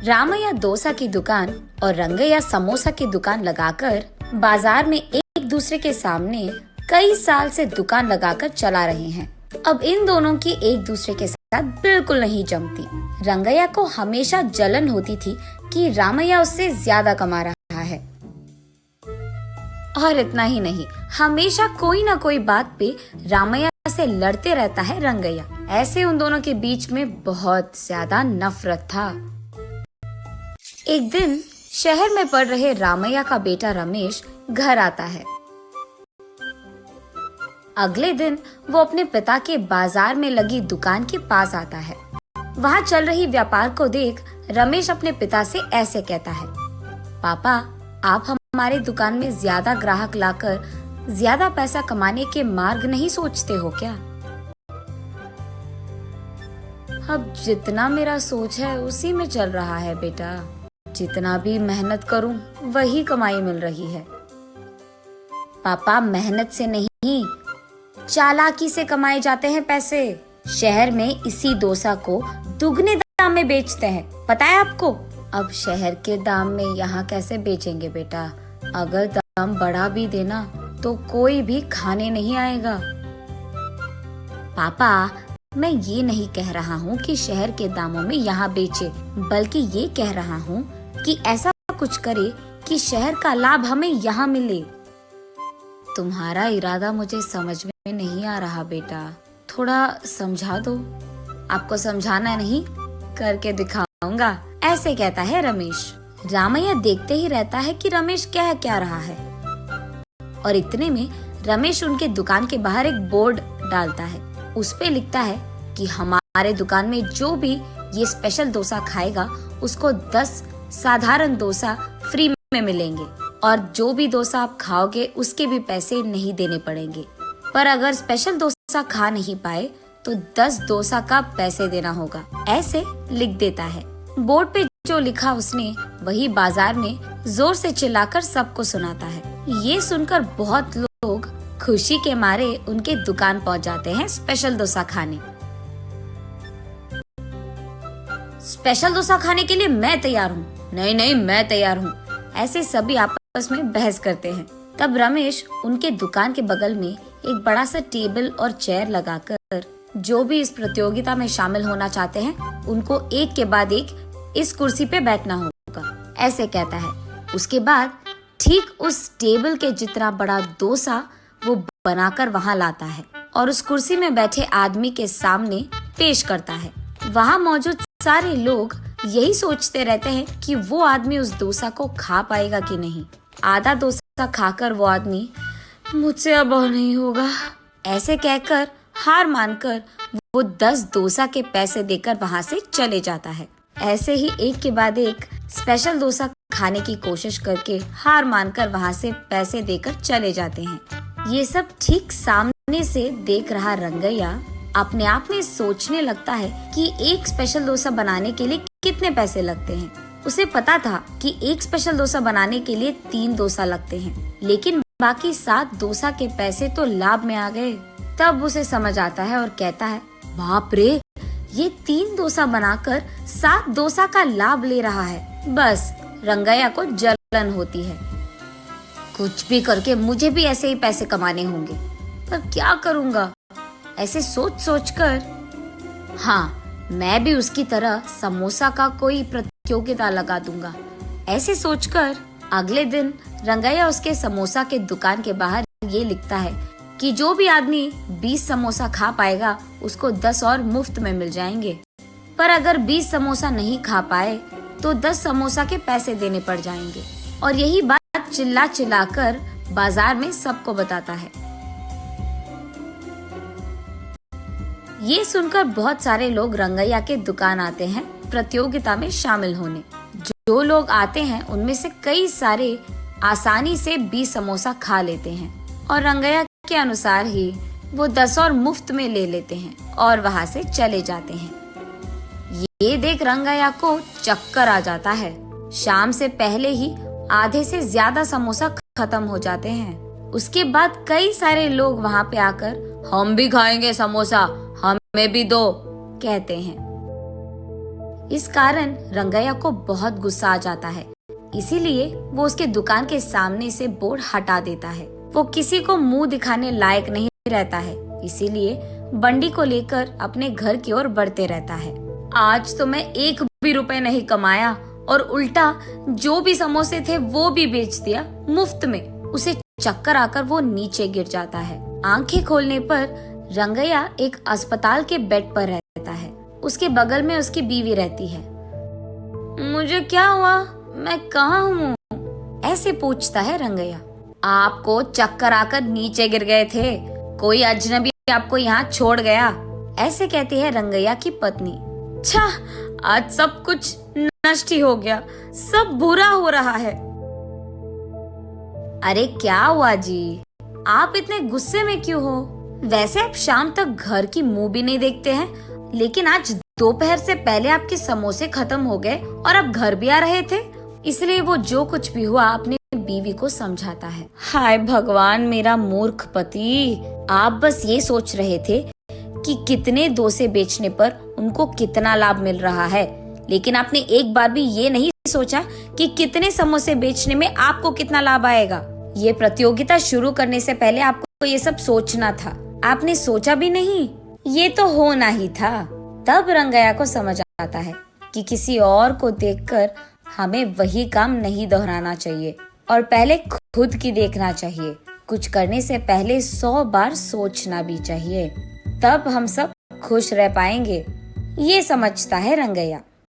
रामैया डोसा की दुकान और रंगैया समोसा की दुकान लगाकर बाजार में एक दूसरे के सामने कई साल से दुकान लगाकर चला रहे हैं। अब इन दोनों की एक दूसरे के साथ बिल्कुल नहीं जमती। रंगैया को हमेशा जलन होती थी कि रामैया उससे ज्यादा कमा रहा है। और इतना ही नहीं, हमेशा कोई ना कोई बात पे रामैया से लड़ते रहता है रंगैया। ऐसे उन दोनों के बीच में बहुत ज्यादा नफरत था। एक दिन शहर में पढ़ रहे रामैया का बेटा रमेश घर आता है। अगले दिन वो अपने पिता के बाजार में लगी दुकान के पास आता है। वहाँ चल रही व्यापार को देख रमेश अपने पिता से ऐसे कहता है, पापा, आप हमारे दुकान में ज्यादा ग्राहक लाकर ज्यादा पैसा कमाने के मार्ग नहीं सोचते हो क्या? अब जितना मेरा सोच है उसी में चल रहा है बेटा। जितना भी मेहनत करूं वही कमाई मिल रही है। पापा, मेहनत से नहीं, चालाकी से कमाए जाते हैं पैसे। शहर में इसी डोसा को दुगने दाम में बेचते हैं, पता है आपको? अब शहर के दाम में यहाँ कैसे बेचेंगे बेटा? अगर दाम बढ़ा भी देना तो कोई भी खाने नहीं आएगा। पापा, मैं ये नहीं कह रहा हूँ कि शहर के दामों में यहाँ बेचे, बल्कि ये कह रहा हूँ कि ऐसा कुछ करे कि शहर का लाभ हमें यहाँ मिले। तुम्हारा इरादा मुझे समझ में नहीं आ रहा बेटा, थोड़ा समझा दो। आपको समझाना नहीं, करके दिखाऊंगा, ऐसे कहता है रमेश। रामैया देखते ही रहता है कि रमेश कह क्या रहा है। और इतने में रमेश उनके दुकान के बाहर एक बोर्ड डालता है। उस पे लिखता है कि हमारे दुकान में जो भी ये स्पेशल डोसा खाएगा उसको 10 साधारण डोसा फ्री में मिलेंगे, और जो भी डोसा आप खाओगे उसके भी पैसे नहीं देने पड़ेंगे। पर अगर स्पेशल डोसा खा नहीं पाए तो 10 डोसा का पैसे देना होगा, ऐसे लिख देता है। बोर्ड पे जो लिखा उसने वही बाजार में जोर से चिल्लाकर सबको सुनाता है। ये सुनकर बहुत लोग खुशी के मारे उनके दुकान पहुंच जाते हैं स्पेशल डोसा खाने। स्पेशल डोसा खाने के लिए मैं तैयार हूँ। नहीं नहीं, मैं तैयार हूँ। ऐसे सभी आपस में बहस करते हैं। तब रमेश उनके दुकान के बगल में एक बड़ा सा टेबल और चेयर लगाकर जो भी इस प्रतियोगिता में शामिल होना चाहते हैं उनको एक के बाद एक इस कुर्सी पे बैठना होगा, ऐसे कहता है। उसके बाद ठीक उस टेबल के जितना बड़ा डोसा वो बनाकर वहाँ लाता है और उस कुर्सी में बैठे आदमी के सामने पेश करता है। वहाँ मौजूद सारे लोग यही सोचते रहते हैं कि वो आदमी उस डोसा को खा पाएगा कि नहीं। आधा डोसा खाकर वो आदमी, मुझसे अब और नहीं होगा, ऐसे कहकर हार मानकर वो 10 डोसा के पैसे देकर वहाँ से चले जाता है। ऐसे ही एक के बाद एक स्पेशल डोसा खाने की कोशिश करके हार मानकर वहाँ से पैसे देकर चले जाते हैं। ये सब ठीक सामने से देख रहा रंगैया अपने आप में सोचने लगता है कि एक स्पेशल डोसा बनाने के लिए कितने पैसे लगते हैं। उसे पता था कि एक स्पेशल डोसा बनाने के लिए 3 डोसा लगते हैं, लेकिन बाकी 7 डोसा के पैसे तो लाभ में आ गए। तब उसे समझ आता है और कहता है, बाप रे, ये 3 डोसा बनाकर 7 डोसा का लाभ ले रहा है। बस रंगैया को जलन होती है। कुछ भी करके मुझे भी ऐसे ही पैसे कमाने होंगे, पर क्या करूँगा? ऐसे सोच सोच कर, हाँ, मैं भी उसकी तरह समोसा का कोई प्रतियोगिता लगा दूंगा, ऐसे सोचकर अगले दिन रंगैया उसके समोसा के दुकान के बाहर ये लिखता है कि जो भी आदमी 20 समोसा खा पाएगा उसको 10 और मुफ्त में मिल जाएंगे। पर अगर 20 समोसा नहीं खा पाए तो 10 समोसा के पैसे देने पड़ जाएंगे। और यही बात चिल्ला चिल्लाकर बाजार में सबको बताता है। ये सुनकर बहुत सारे लोग रंगैया के दुकान आते हैं प्रतियोगिता में शामिल होने। जो लोग आते हैं उनमें से कई सारे आसानी से 20 समोसा खा लेते हैं और रंगैया के अनुसार ही वो 10 और मुफ्त में ले लेते हैं और वहाँ से चले जाते हैं। ये देख रंगैया को चक्कर आ जाता है। शाम से पहले ही आधे से ज्यादा समोसा खत्म हो जाते हैं। उसके बाद कई सारे लोग वहाँ पे आकर, हम भी खाएंगे समोसा, हमें भी दो, कहते हैं। इस कारण रंगैया को बहुत गुस्सा आ जाता है। इसीलिए वो उसके दुकान के सामने से बोर्ड हटा देता है। वो किसी को मुंह दिखाने लायक नहीं रहता है, इसीलिए बंडी को लेकर अपने घर की ओर बढ़ते रहता है। आज तो मैं 1 भी रुपए नहीं कमाया और उल्टा जो भी समोसे थे वो भी बेच दिया मुफ्त में। उसे चक्कर आकर वो नीचे गिर जाता है। आंखें खोलने पर रंगैया एक अस्पताल के बेड पर रहता है। उसके बगल में उसकी बीवी रहती है। मुझे क्या हुआ, मैं कहाँ हूँ? ऐसे पूछता है रंगैया। आपको चक्कर आकर नीचे गिर गए थे, कोई अजनबी आपको यहाँ छोड़ गया, ऐसे कहती है रंगैया की पत्नी। छा, आज सब कुछ नष्ट ही हो गया, सब बुरा हो रहा है। अरे क्या हुआ जी, आप इतने गुस्से में क्यों हो? वैसे आप शाम तक घर की मुंह भी नहीं देखते हैं, लेकिन आज दोपहर से पहले आपके समोसे खत्म हो गए और आप घर भी आ रहे थे। इसलिए वो जो कुछ भी हुआ अपनी बीवी को समझाता है। हाय भगवान, मेरा मूर्ख पति, आप बस ये सोच रहे थे कि कितने डोसे बेचने पर उनको कितना लाभ मिल रहा है, लेकिन आपने एक बार भी ये नहीं सोचा कि कितने समोसे बेचने में आपको कितना लाभ आएगा। ये प्रतियोगिता शुरू करने से पहले आपको ये सब सोचना था, आपने सोचा भी नहीं, ये तो होना ही था। तब रंगैया को समझ आता है कि किसी और को देखकर हमें वही काम नहीं दोहराना चाहिए और पहले खुद की देखना चाहिए। कुछ करने से पहले 100 बार सोचना भी चाहिए, तब हम सब खुश रह पाएंगे। ये समझता है रंगैया।